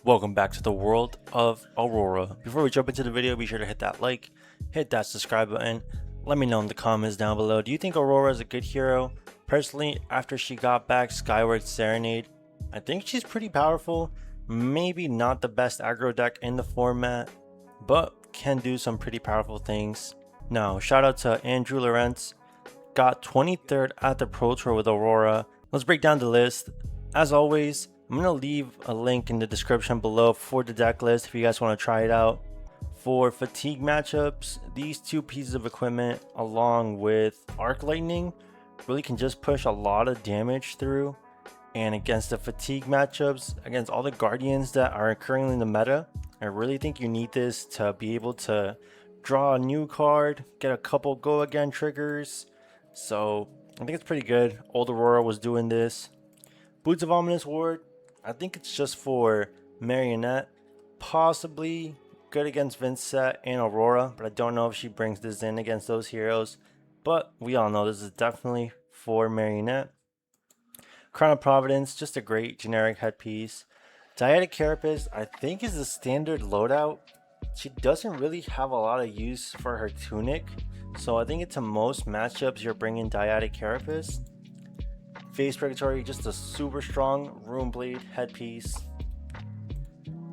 Welcome back to the world of Aurora. Before we jump into the video, be sure to hit that like, hit that subscribe button. Let me know in the comments down below. Do you think Aurora is a good hero? Personally, after she got back Skyward Serenade, I think she's pretty powerful. Maybe not the best aggro deck in the format, but can do some pretty powerful things. Now, shout out to Andrew Lawrence. Got 23rd at the Pro Tour with Aurora. Let's break down the list. As always, I'm going to leave a link in the description below for the deck list if you guys want to try it out. For fatigue matchups, these two pieces of equipment along with Arc Lightning really can just push a lot of damage through. And against the fatigue matchups, against all the Guardians that are currently in the meta, I really think you need this to be able to draw a new card, get a couple go again triggers. So I think it's pretty good. Old Aurora was doing this. Boots of Ominous Ward, I think it's just for Marionette, possibly good against Vincent and Aurora, but I don't know if she brings this in against those heroes. But we all know this is definitely for Marionette. Crown of Providence, just a great generic headpiece. Dyadic Carapace, I think is the standard loadout. She doesn't really have a lot of use for her tunic, so I think it's in most matchups you're bringing Dyadic Carapace. Face Purgatory, just a super strong Rune Blade headpiece.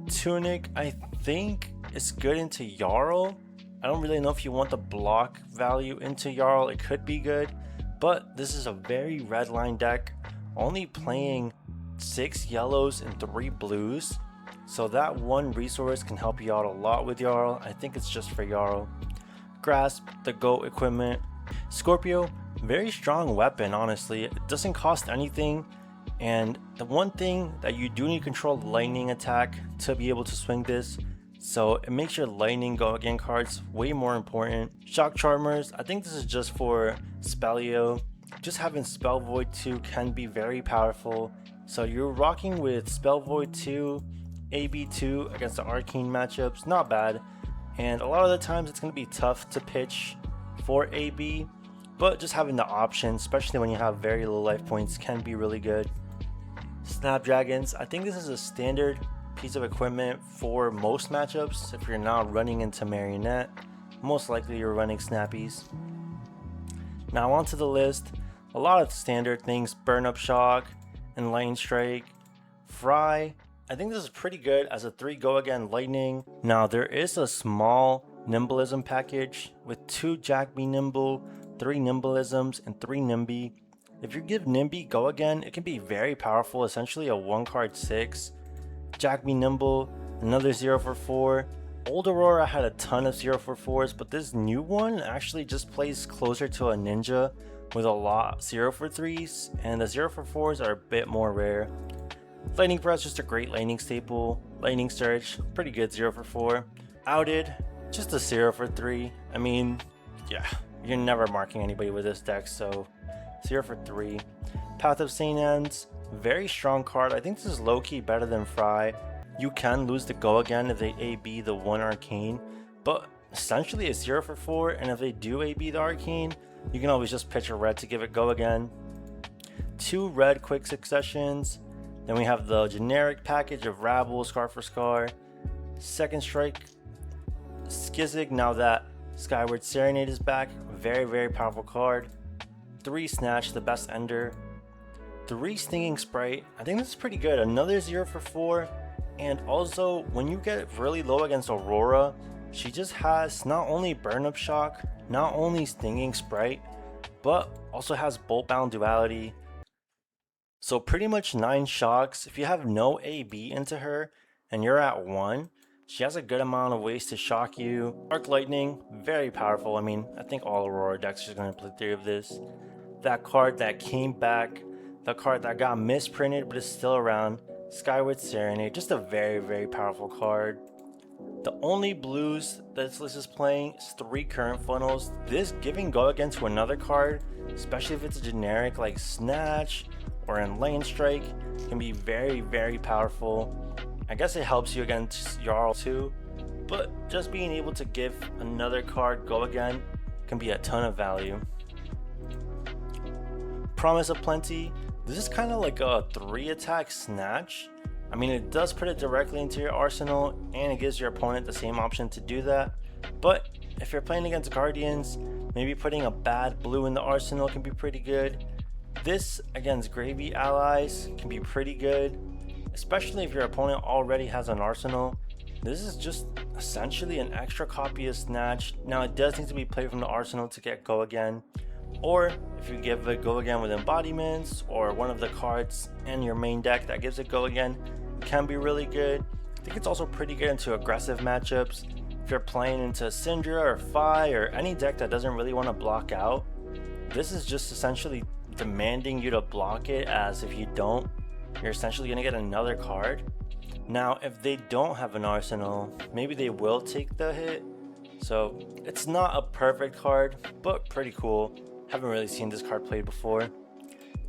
Tunic, I think is good into Jarl. I don't really know if you want the block value into Jarl. It could be good, but this is a very red line deck, only playing 6 yellows and 3 blues. So that one resource can help you out a lot with Jarl. I think it's just for Jarl. Grasp, the GOAT equipment. Scorpio, very strong weapon, honestly. It doesn't cost anything, and the one thing that you do need to control the lightning attack to be able to swing this, so it makes your lightning go again cards way more important. Shock Charmers, I think this is just for Spellio. Just having Spell Void 2 can be very powerful, so you're rocking with Spell Void 2, AB2 against the Arcane matchups, not bad. And a lot of the times it's going to be tough to pitch for AB, but just having the option, especially when you have very low life points, can be really good. Snapdragons, I think this is a standard piece of equipment for most matchups. If you're not running into Marionette, most likely you're running Snappies. Now onto the list, a lot of standard things: Burn Up Shock and Lightning Strike. Fry, I think this is pretty good as a 3 go again lightning. Now there is a small Nimbleism package with 2 Jack Me Nimble, 3 Nimbleisms, and 3 Nimby. If you give Nimby go again, it can be very powerful, essentially a 1 card 6. Jack Me Nimble, another 0 for 4. Old Aurora had a ton of 0 for 4s, but this new one actually just plays closer to a ninja with a lot 0 for 3s, and the 0 for 4s are a bit more rare. Lightning Press, just a great lightning staple. Lightning Surge, pretty good 0 for 4. Outed, just a 0 for 3. I mean, yeah, you're never marking anybody with this deck, so 0 for 3. Path of St. Anne's, very strong card. I think this is low-key better than Fry. You can lose the go again if they AB the 1 Arcane, but essentially it's 0 for 4, and if they do AB the Arcane, you can always just pitch a red to give it go again. 2 red quick successions. Then we have the generic package of Rabble, Scar for Scar. Second Strike, Skizig, now that Skyward Serenade is back, very, very powerful card. 3 Snatch, the best ender. 3 Stinging Sprite, I think this is pretty good, another 0 for 4. And also, when you get really low against Aurora, she just has not only Burn Up Shock, not only Stinging Sprite, but also has Bolt Bound Duality. So pretty much 9 shocks. If you have no AB into her and you're at 1, she has a good amount of ways to shock you. Arc Lightning, very powerful. I mean, I think all Aurora decks are going to play 3 of this. That card that came back, the card that got misprinted but is still around, Skyward Serenade, just a very, very powerful card. The only blues this list is playing is 3 Current Funnels. This giving go again to another card, especially if it's a generic like Snatch or in Lane Strike, can be very, very powerful. I guess it helps you against Jarl too, but just being able to give another card go again can be a ton of value. Promise of Plenty, this is kind of like a 3 attack snatch. I mean, it does put it directly into your arsenal, and it gives your opponent the same option to do that. But if you're playing against Guardians, maybe putting a bad blue in the arsenal can be pretty good. This against Gravy allies can be pretty good, especially if your opponent already has an arsenal. This is just essentially an extra copy of Snatch. Now it does need to be played from the arsenal to get Go Again, or if you give it Go Again with embodiments or one of the cards in your main deck that gives it Go Again, it can be really good. I think it's also pretty good into aggressive matchups. If you're playing into Syndra or Fi or any deck that doesn't really want to block out, this is just essentially demanding you to block it, as if you don't, you're essentially going to get another card. Now if they don't have an arsenal, maybe they will take the hit, so it's not a perfect card, but pretty cool. Haven't really seen this card played before.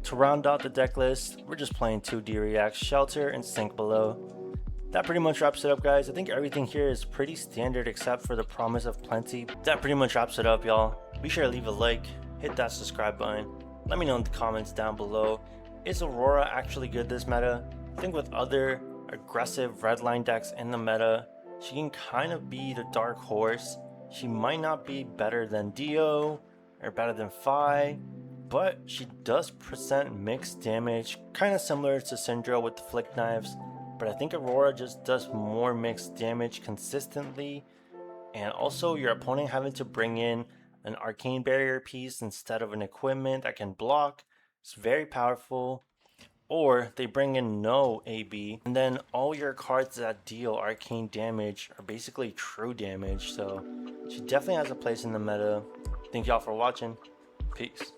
To round out the deck list, we're just playing 2D Reacts, Shelter, and Sink Below. That pretty much wraps it up, guys. I think everything here is pretty standard except for the Promise of Plenty. That pretty much wraps it up, y'all. Be sure to leave a like, hit that subscribe button. Let me know in the comments down below. Is Aurora actually good this meta? I think with other aggressive redline decks in the meta, she can kind of be the dark horse. She might not be better than Dio or better than Fi, but she does present mixed damage, kind of similar to Syndra with the flick knives. But I think Aurora just does more mixed damage consistently, and also your opponent having to bring in an arcane barrier piece instead of an equipment that can block. It's very powerful. Or they bring in no AB, and then all your cards that deal arcane damage are basically true damage. So she definitely has a place in the meta. Thank y'all for watching. Peace.